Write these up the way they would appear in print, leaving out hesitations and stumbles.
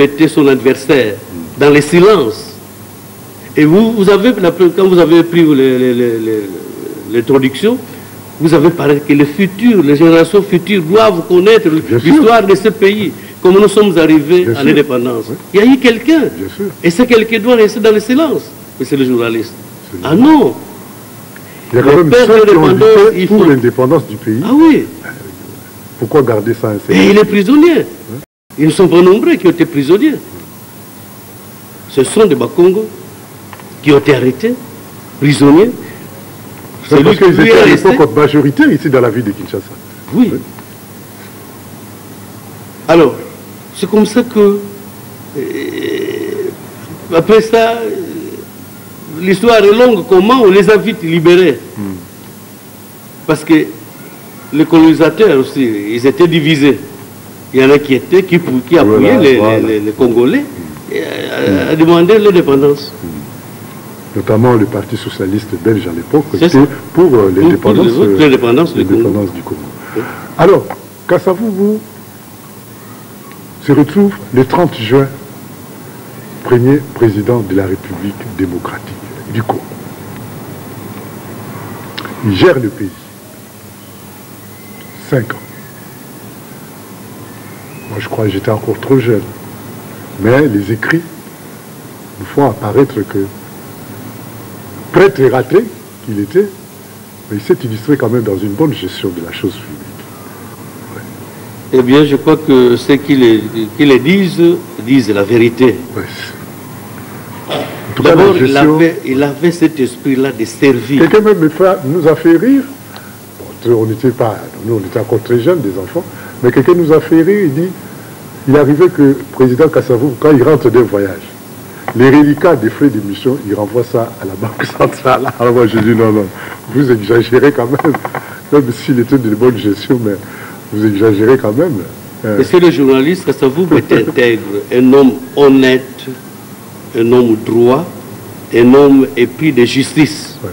respecter son adversaire dans le silence. Et vous avez, quand vous avez pris l'introduction, vous avez parlé que les générations futures doivent connaître l'histoire de ce pays, comment nous sommes arrivés à l'indépendance. Oui. Il y a eu quelqu'un, et ce quelqu'un doit rester dans le silence, mais c'est le journaliste. Ah non! Il y a quand même ceux qui ont lutté pour l'indépendance du pays. Ah oui! Pourquoi garder ça un secret? Et il est prisonnier. Ils ne sont pas nombreux qui ont été prisonniers. Ce sont des Bakongo qui ont été arrêtés, prisonniers. C'est parce qu'ils étaient à l'époque majoritaire ici dans la ville de Kinshasa. Oui. Alors, c'est comme ça que, après ça, l'histoire est longue, comment on les a vite libérés. Parce que les colonisateurs aussi, ils étaient divisés. Il y en a qui appuyaient les Congolais à demander l'indépendance. Notamment le Parti socialiste belge à l'époque, était pour l'indépendance du Congo. Oui. Alors, Kasavubu se retrouve le 30 juin, premier président de la République démocratique du Congo. Il gère le pays. 5 ans. Moi, je crois que j'étais encore trop jeune. Mais les écrits nous font apparaître que, prêtre raté qu'il était, mais il s'est illustré quand même dans une bonne gestion de la chose publique. Ouais. Eh bien, je crois que ceux qui les disent la vérité. Ouais. D'abord, il avait cet esprit-là de servir. Quelqu'un même nous a fait rire. Bon, on était encore très jeunes, des enfants, mais quelqu'un nous a fait rire, il dit, il arrivait que le président Kasavubu, quand il rentre d'un voyage, les reliquats des frais d'émission, il renvoie ça à la Banque centrale. Alors moi, je dis non, vous exagérez quand même s'il était de bonne gestion, mais vous exagérez quand même. Monsieur le journaliste, Kasavubu est intègre, un homme honnête, un homme droit, un homme épris de justice. Ouais.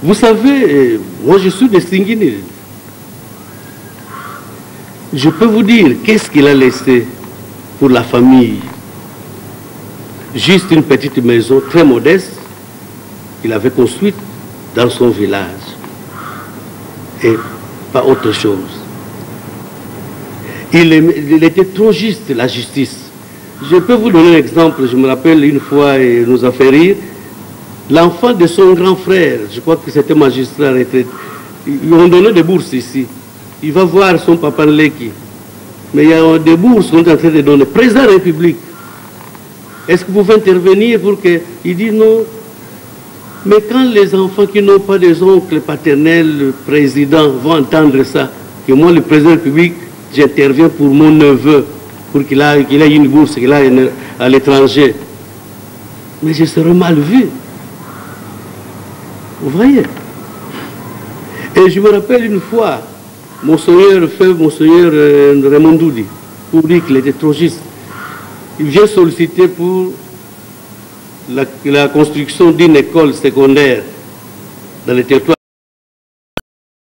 Vous savez, moi je suis de Singini. Je peux vous dire qu'est-ce qu'il a laissé pour la famille. Juste une petite maison très modeste qu'il avait construite dans son village. Et pas autre chose. Il était trop juste, la justice. Je peux vous donner un exemple. Je me rappelle une fois, il nous a fait rire. L'enfant de son grand frère, je crois que c'était magistrat retraité, ils ont donné des bourses ici. Il va voir son papa Nleki. Mais il y a des bourses qu'on est en train de donner. Président de la République, est-ce que vous pouvez intervenir pour que... Il dit non. Mais quand les enfants qui n'ont pas des oncles paternels, le président, vont entendre ça, que moi, le président de la République, j'interviens pour mon neveu, pour qu'il ait une bourse, qu'il aille à l'étranger. Mais je serai mal vu. Vous voyez? Et je me rappelle une fois, Monseigneur Raymond Doudi, pour dire qu'il était trop juste. Il vient solliciter pour la construction d'une école secondaire dans le territoire.